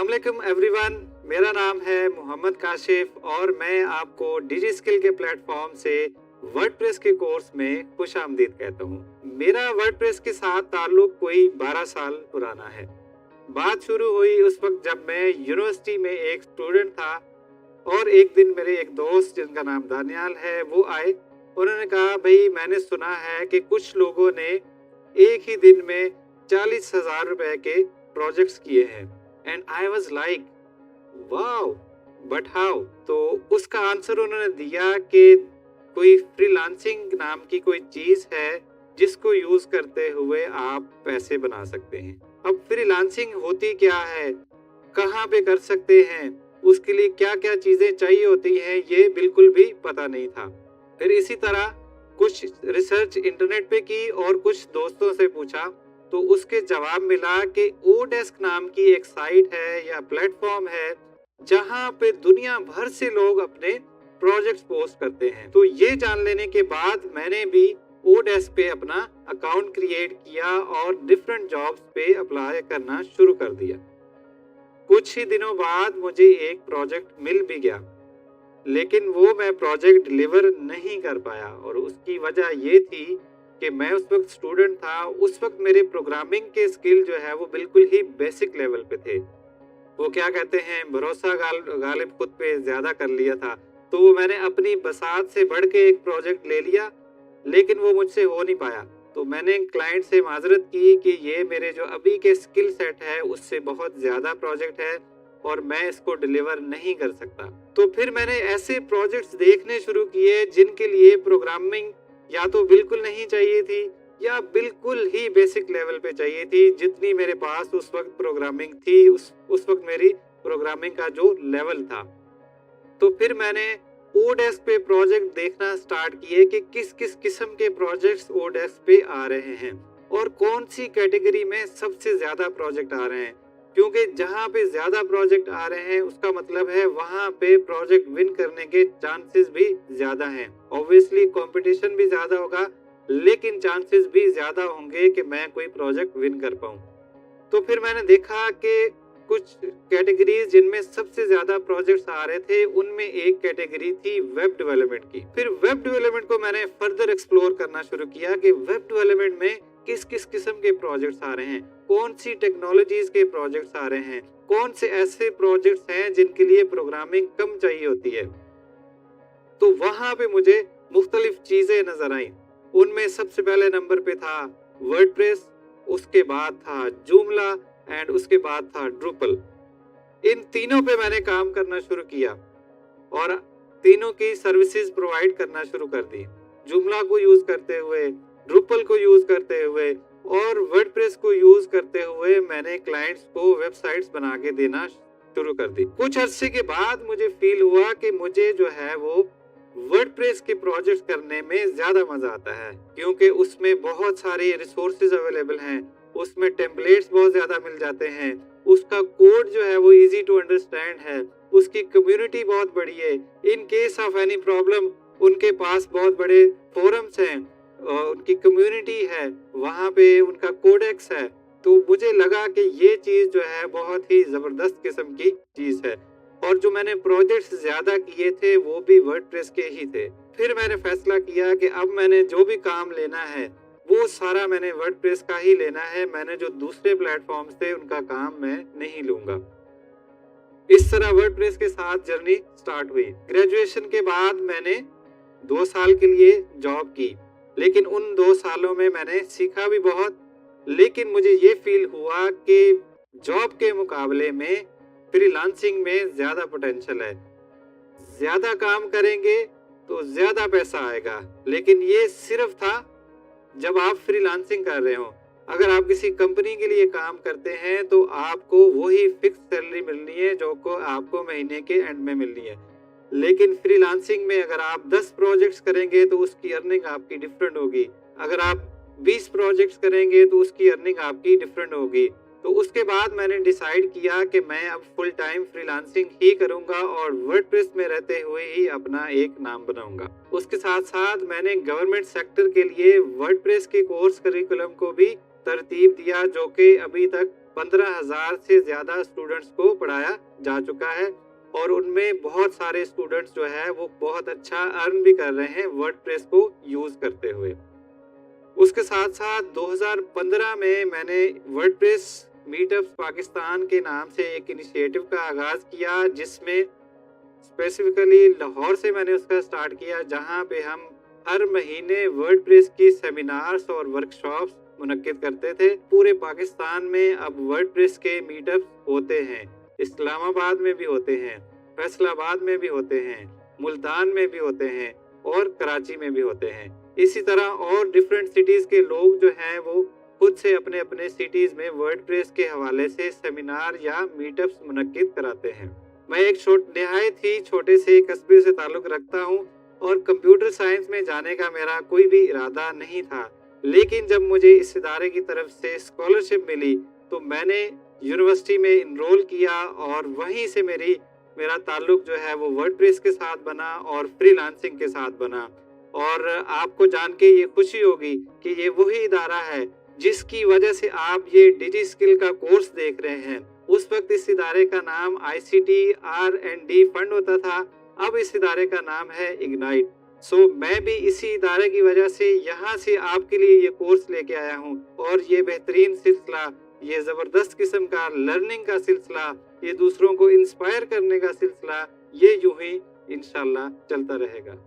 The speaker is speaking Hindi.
अस्सलाम वालेकुम एवरीवन। मेरा नाम है मोहम्मद काशिफ और मैं आपको डिजी स्किल के प्लेटफॉर्म से वर्डप्रेस के कोर्स में खुशामदीद कहता हूँ। मेरा वर्डप्रेस के साथ ताल्लुक कोई 12 साल पुराना है। बात शुरू हुई उस वक्त जब मैं यूनिवर्सिटी में एक स्टूडेंट था और एक दिन मेरे एक दोस्त जिनका नाम दानियाल है वो आए। उन्होंने कहा, भाई मैंने सुना है कि कुछ लोगों ने एक ही दिन में 40,000 रुपए के प्रोजेक्ट्स किए हैं। And I was like wow, but how? तो उसका आंसर उन्होंने दिया कि कोई फ्रीलांसिंग नाम की कोई चीज है जिसको यूज करते हुए आप पैसे बना सकते हैं। अब फ्रीलांसिंग होती क्या है, कहाँ पे कर सकते हैं, उसके लिए क्या क्या चीजें चाहिए होती हैं, ये बिल्कुल भी पता नहीं था। फिर इसी तरह कुछ रिसर्च इंटरनेट पे की और कुछ दोस्तों से पूछा तो उसके जवाब मिला कि ओडेस्क नाम की एक साइट है या प्लेटफॉर्म है जहां पे दुनिया भर से लोग अपने प्रोजेक्ट्स पोस्ट करते हैं। तो ये जान लेने के बाद मैंने भी ओडेस्क पे अपना अकाउंट क्रिएट किया और डिफरेंट जॉब्स पे अप्लाई करना शुरू कर दिया। कुछ ही दिनों बाद मुझे एक प्रोजेक्ट मिल भी गया, लेकिन वो मैं प्रोजेक्ट डिलीवर नहीं कर पाया और उसकी वजह ये थी कि मैं उस वक्त स्टूडेंट था। उस वक्त मेरे प्रोग्रामिंग के स्किल जो है वो बिल्कुल ही बेसिक लेवल पे थे। वो क्या कहते हैं, भरोसा गालिब खुद पे ज्यादा कर लिया था। तो मैंने अपनी बसात से बढ़ के एक प्रोजेक्ट ले लिया, लेकिन वो मुझसे हो नहीं पाया। तो मैंने क्लाइंट से माजरत की कि ये मेरे जो अभी के स्किल सेट है उससे बहुत ज्यादा प्रोजेक्ट है और मैं इसको डिलीवर नहीं कर सकता। तो फिर मैंने ऐसे प्रोजेक्ट्स देखने शुरू किए जिनके लिए प्रोग्रामिंग या तो बिल्कुल नहीं चाहिए थी या बिल्कुल ही बेसिक लेवल पे चाहिए थी। जितनी मेरे पास उस वक्त प्रोग्रामिंग थी उस वक्त मेरी प्रोग्रामिंग का जो लेवल था। तो फिर मैंने ओडेस्क पे प्रोजेक्ट देखना स्टार्ट किए कि किस किस किस्म के प्रोजेक्ट्स ओडेस्क पे आ रहे हैं और कौन सी कैटेगरी में सबसे ज्यादा प्रोजेक्ट आ रहे हैं, क्योंकि जहां पे ज्यादा प्रोजेक्ट आ रहे हैं उसका मतलब है वहां पे प्रोजेक्ट विन करने के चांसेस भी ज्यादा हैं। ऑब्वियसली कंपटीशन भी ज्यादा होगा, लेकिन चांसेस भी ज्यादा होंगे कि मैं कोई प्रोजेक्ट विन कर पाऊं। तो फिर मैंने देखा कि कुछ कैटेगरीज जिनमें सबसे ज्यादा प्रोजेक्ट्स आ रहे थे उनमें एक कैटेगरी थी वेब डेवलपमेंट की। फिर वेब डेवलपमेंट को मैंने फर्दर एक्सप्लोर करना शुरू किया कि वेब डेवलपमेंट में किस किस किस्म के प्रोजेक्ट्स आ रहे हैं, कौन सी टेक्नोलॉजीज के प्रोजेक्ट्स आ रहे हैं, कौन से ऐसे प्रोजेक्ट्स हैं जिनके लिए प्रोग्रामिंग कम चाहिए होती है। तो वहां पे मुझे मुख्तलिफ चीजें नजर आई। उनमें सबसे पहले नंबर पे था वर्डप्रेस, उसके बाद था जूमला एंड उसके बाद था ड्रूपल। इन तीनों पे मैंने काम करना शुरू किया और तीनों की सर्विसेज प्रोवाइड करना शुरू कर दी। जूमला को यूज करते हुए, ड्रूपल को यूज करते हुए और वर्डप्रेस को यूज करते हुए मैंने क्लाइंट्स को वेबसाइट्स बना के देना शुरू कर दी। कुछ अरसे के बाद मुझे फील हुआ कि मुझे जो है वो वर्डप्रेस के प्रोजेक्ट्स करने में ज्यादा मजा आता है, क्योंकि उसमें बहुत सारे रिसोर्सेज अवेलेबल हैं, उसमें टेम्पलेट्स बहुत ज्यादा मिल जाते हैं, उसका कोड जो है वो इजी टू अंडरस्टैंड है, उसकी कम्युनिटी बहुत बड़ी है। In case of any problem उनके पास बहुत बड़े फोरम्स हैं, उनकी कम्युनिटी है, वहाँ पे उनका कोडेक्स है। तो मुझे लगा कि ये चीज जो है बहुत ही जबरदस्त किस्म की चीज है और जो मैंने प्रोजेक्ट्स ज्यादा किए थे वो भी वर्डप्रेस के ही थे। फिर मैंने फैसला किया कि अब मैंने जो भी काम लेना है वो सारा मैंने वर्डप्रेस का ही लेना है, मैंने जो दूसरे प्लेटफॉर्म्स थे उनका काम मैं नहीं लूंगा। इस तरह वर्डप्रेस के साथ जर्नी स्टार्ट हुई। ग्रेजुएशन के बाद मैंने 2 साल के लिए जॉब की, लेकिन उन 2 सालों में मैंने सीखा भी बहुत, लेकिन मुझे ये फील हुआ कि जॉब के मुकाबले में फ्रीलांसिंग में ज्यादा पोटेंशियल है। ज्यादा काम करेंगे तो ज्यादा पैसा आएगा, लेकिन ये सिर्फ था जब आप फ्रीलांसिंग कर रहे हो। अगर आप किसी कंपनी के लिए काम करते हैं तो आपको वही फिक्स सैलरी मिलनी है जो को आपको महीने के एंड में मिलनी है। लेकिन फ्रीलांसिंग में अगर आप 10 प्रोजेक्ट्स करेंगे तो उसकी अर्निंग आपकी डिफरेंट होगी, अगर आप 20 प्रोजेक्ट्स करेंगे तो उसकी अर्निंग आपकी डिफरेंट होगी। तो उसके बाद मैंने डिसाइड किया कि मैं अब फुल टाइम फ्रीलांसिंग ही करूंगा और वर्डप्रेस में रहते हुए ही अपना एक नाम बनाऊंगा। उसके साथ साथ मैंने गवर्नमेंट सेक्टर के लिए वर्डप्रेस के कोर्स करिकुलम को भी तरतीब दिया, जो कि अभी तक 15,000 से ज़्यादा स्टूडेंट्स को पढ़ाया जा चुका है और उनमें बहुत सारे स्टूडेंट्स जो है वो बहुत अच्छा अर्न भी कर रहे हैं वर्डप्रेस को यूज़ करते हुए। उसके साथ-साथ 2015 में मैंने वर्डप्रेस मीटअप्स पाकिस्तान के नाम से एक इनिशिएटिव का आगाज़ किया, जिसमें स्पेसिफिकली लाहौर से मैंने उसका स्टार्ट किया, जहां पे हम हर महीने वर्डप्रेस की सेमिनार्स और वर्कशॉप्स मुनक्किद करते थे। पूरे पाकिस्तान में अब वर्डप्रेस के मीटअप्स होते हैं, इस्लामाबाद में भी होते हैं, फैसलाबाद में भी होते हैं, मुल्तान में भी होते हैं और कराची में भी होते हैं। इसी तरह और डिफरेंट सिटीज़ के लोग जो हैं वो खुद से अपने अपने सिटीज़ में वर्डप्रेस के हवाले से सेमिनार या मीटअप्स मुनक्किद कराते हैं। मैं एक निहायत ही छोटे से कस्बे से ताल्लुक़ रखता हूँ और कंप्यूटर साइंस में जाने का मेरा कोई भी इरादा नहीं था, लेकिन जब मुझे इस इदारे की तरफ से स्कॉलरशिप मिली तो मैंने यूनिवर्सिटी में इनरोल किया और वहीं से मेरा ताल्लुक़ जो है वो वर्डप्रेस के साथ बना और फ्रीलांसिंग के साथ बना। और आपको जान के ये खुशी होगी कि ये वही इदारा है जिसकी वजह से आप ये डिजी स्किल का कोर्स देख रहे हैं। उस वक्त इस इदारे का नाम ICT R&D फंड होता था, अब इस इदारे का नाम है इग्नाइट। सो मैं भी इसी इदारे की वजह से यहाँ से आपके लिए ये कोर्स लेके आया हूँ और ये बेहतरीन सिलसिला, ये ज़बरदस्त किस्म का लर्निंग का सिलसिला, ये दूसरों को इंस्पायर करने का सिलसिला, ये यूं ही इंशाल्लाह चलता रहेगा।